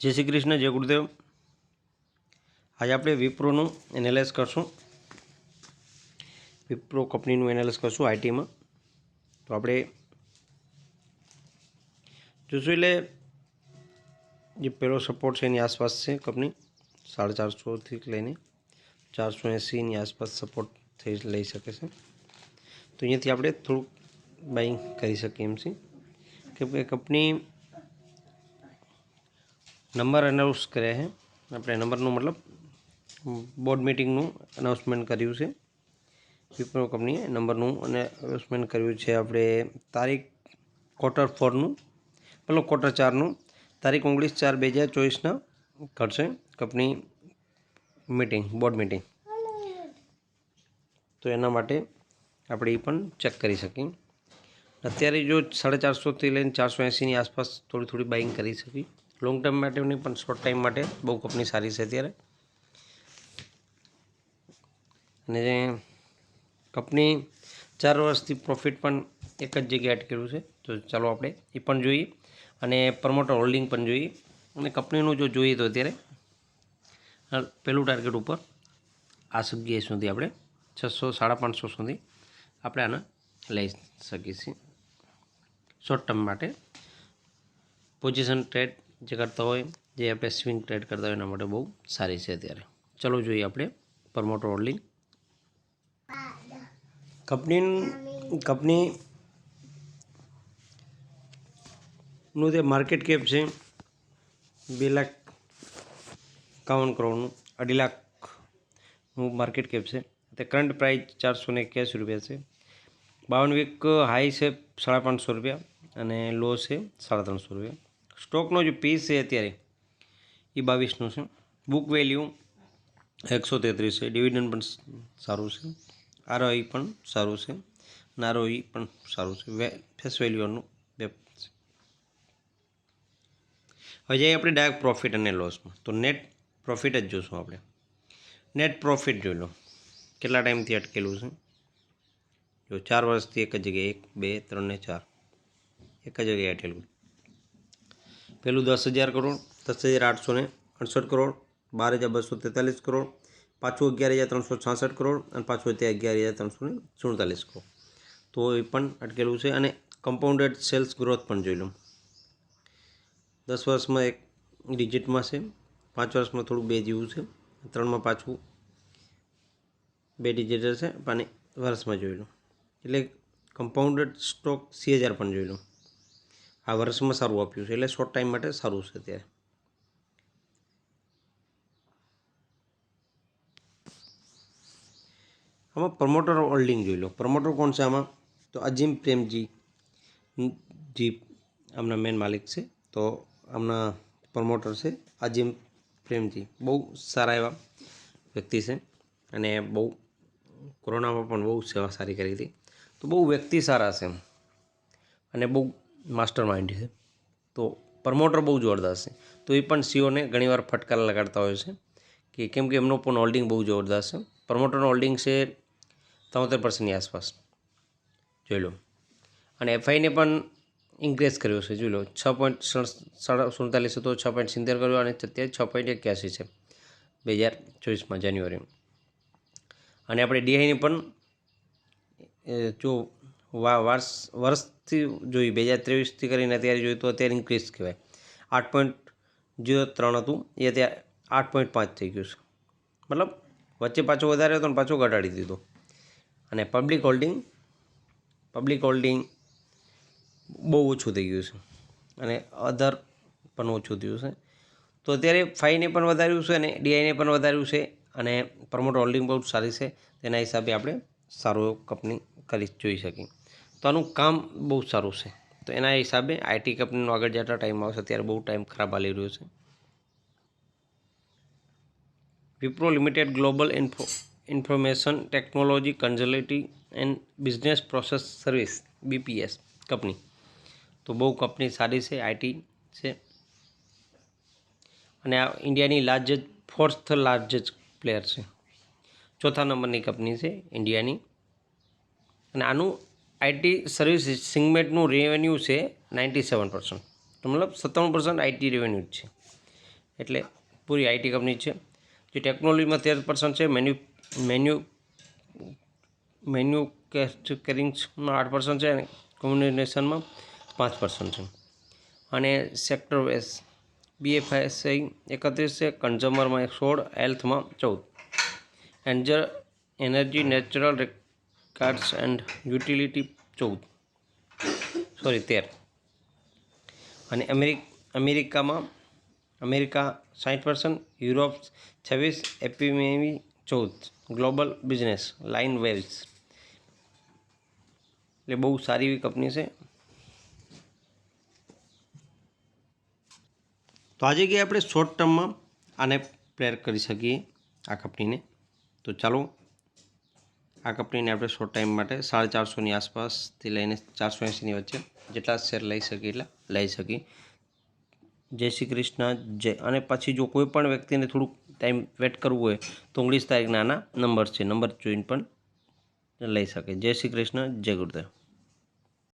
जय श्री कृष्ण, जय गुरुदेव। आज आप विप्रोનું એનાલિસિસ કરશું। વિપ્રો કંપનીનું એનાલિસિસ કરશું આઈટીમાં। તો આપણે જોશું એટલે જે પહેલો સપોર્ટ છે એની આસપાસ છે કંપની 450 થી લઈને 480 ની આસપાસ સપોર્ટ થઈ લઈ શકે છે। તો અહીંયાથી આપણે થોડું બાઇંગ કરી શકીએ એમ છે કે કંપની नंबर अनाउंस करे है। अपने नंबर मतलब बोर्ड मीटिंग अनाउंसमेंट कर्यु है। विप्रो कंपनी नंबर अनाउंसमेंट कर्यु है। अपने तारीख Q4 मतलब Q4 तारीख 19/4/2024 करशे कंपनी मीटिंग बोर्ड मीटिंग। तो एना माटे आपणे पण चेक करी सकी। अत्यारे जो 450 थी लईने 480 ની आसपास थोड़ी थोड़ी बाइंग करी सकी। लॉन्ग टर्म माटे नहीं पण शॉर्ट टाइम माटे बहु कंपनी सारी है। अत्यारे अने कंपनी 4 वर्षथी प्रॉफिट पण एक ज जग्याए अटकेलुं छे। तो चालो आपणे ए पण जोईए अने प्रमोटर होल्डिंग पण जोईए। अने कंपनीनुं जो जोईए तो अत्यारे पहेलुं टार्गेट उपर आ जग्याए सुधी आपणे 600 550 सुधी आपणे आने लई सकीए छीए। शॉर्ट टर्म माटे पोजीशन ट्रेड जे करता हो जे आप स्विंग ट्रेड करता हो एना माटे बहु सारी है। अत्यारे चलो जोईए आपणे प्रमोटर होल्डिंग कंपनी નું જે માર્કેટ કેપ છે 2,51 કરોડનું 2.5 લાખનું માર્કેટ કેપ છે। તે કરંટ પ્રાઇસ 481 રૂપિયા છે। 52 વીક હાઈ છે 550 રૂપિયા અને લો છે 350 રૂપિયા। સ્ટોકનો જે પી છે અત્યારે એ 22નું છે। બુક વેલ્યુ 133 છે। ડિવિડન્ડ પણ સારું છે। આરઓઈ પણ સારું છે અને આરઓઈ પણ સારું છે। ફેસ વેલ્યુનું હવે જઈએ આપણે ડાયરેક્ટ પ્રોફિટ અને લોસમાં। તો નેટ પ્રોફિટ જ જોશું આપણે। નેટ પ્રોફિટ જોઈ લો કેટલા ટાઈમથી અટકેલું છે। જો 4 વર્ષથી એક જ જગ્યાએ 1 2 3 ને 4 એક જ જગ્યાએ અટકેલું। પહેલું 10,000 કરોડ 10,868 કરોડ 12,243 કરોડ પાછું 11,366 કરોડ અને પાછું ત્યાં 11,347 કરોડ। તો એ પણ અટકેલું છે। અને કમ્પાઉન્ડેડ સેલ્સ ગ્રોથ પણ જોઈ લો 10 વર્ષમાં એક ડિજિટમાં છે, 5 વર્ષમાં થોડું 2 જેવું છે, 3માં પાછું 2 ડિજિટ છે અને વર્ષમાં જોઈ લો એટલે કમ્પાઉન્ડેડ સ્ટોક 80,000 પણ જોઈ લો આ વર્ષમાં સારું આપ્યું છે એટલે શોર્ટ ટાઈમ માટે સારું છે। ત્યારે આમાં પ્રમોટર હોલ્ડિંગ જોઈ લો। પ્રમોટર કોણ છે આમાં? તો અજીમ પ્રેમજી જી આમના મેન માલિક છે। તો આમના પ્રમોટર છે અજીમ પ્રેમજી। બહુ સારા એવા વ્યક્તિ છે અને બહુ કોરોનામાં પણ બહુ સેવા સારી કરી હતી। તો બહુ વ્યક્તિ સારા છે અને બહુ માસ્ટર માઇન્ડ છે। તો પ્રમોટર બહુ જોરદાર છે। તો એ પણ સીઓને ઘણીવાર ફટકાર લગાડતા હોય છે કેમ કે એમનો પણ હોલ્ડિંગ બહુ જોરદાર છે। પ્રમોટરનો હોલ્ડિંગ છે 73% આસપાસ જોઈ લો અને એફઆઈને પણ ઇન્ક્રીઝ કર્યો છે જોઈ લો 6.47 હતો 6.70 કર્યો અને અત્યારે 6.81 છે 2024માં જાન્યુઆરીમાં। અને આપણે ડીઆઈને પણ જો વર્ષથી જોઈએ 2023થી કરીને અત્યારે જોઈએ તો અત્યારે ઇન્ક્રીઝ કહેવાય 8.03 હતું એ અત્યારે 8.5 થઈ ગયું છે। મતલબ વચ્ચે પાછો વધારે હતો ને પાછો ઘટાડી દીધો। અને પબ્લિક હોલ્ડિંગ બહુ ઓછું થઈ ગયું છે અને અધર પણ ઓછું થયું છે। તો અત્યારે ફાઈને પણ વધાર્યું છે અને ડીઆઈને પણ વધાર્યું છે અને પ્રમોટર હોલ્ડિંગ બહુ સારી છે। તેના હિસાબે આપણે સારું એવું કંપની કરી જોઈ શકીએ। તો આનું કામ બહુ સારું છે। તો એના હિસાબે આઈટી કંપનીનો આગળ જતા ટાઈમ આવશે। અત્યારે બહુ ટાઈમ ખરાબ હાલી રહ્યો છે। Wipro limited global information technology consulting and business process service BPS company. તો બહુ કંપની સારી છે આઈટી છે અને આ ઇન્ડિયાની ફોર્થ લાર્જેસ્ટ પ્લેયર છે। ચોથા નંબરની કંપની છે ઇન્ડિયાની અને આનું આઈટી સર્વિસ સેગમેન્ટનું રેવન્યુ છે 97%। તો મતલબ 97% આઈટી રેવન્યુ જ છે। એટલે પૂરી આઈટી કંપની છે. જે ટેકનોલોજીમાં 13% છે, મેન્યુફેક્ચરિંગમાં 8% છે અને કોમ્યુનિકેશનમાં 5% છે. અને સેક્ટર વાઇઝ BFSI 31 છે, કન્ઝ્યુમરમાં 16, હેલ્થમાં 14, energy natural records and utility 13. અને America 60%, Europe 26, APME 14, global business line wells. એટલે બહુ સારી એવી કંપની છે. તો આજે કે આપણે શોર્ટ ટર્મમાં આને પ્લેર કરી શકીએ આ કંપનીને. તો ચાલો આ કંપનીને આપણે શોર્ટ ટાઈમ માટે 450ની આસપાસથી લઈને 480ની વચ્ચે જેટલા શેર લઈ શકીએ એટલા લઈ શકીએ. જય શ્રી કૃષ્ણ. જય. અને પછી જો કોઈ પણ વ્યક્તિને થોડુંક ટાઈમ વેટ કરવું હોય તો 19 તારીખના આના નંબર છે, નંબર જોઈને પણ લઈ શકે. જય શ્રી કૃષ્ણ. જય ગુરુદેવ.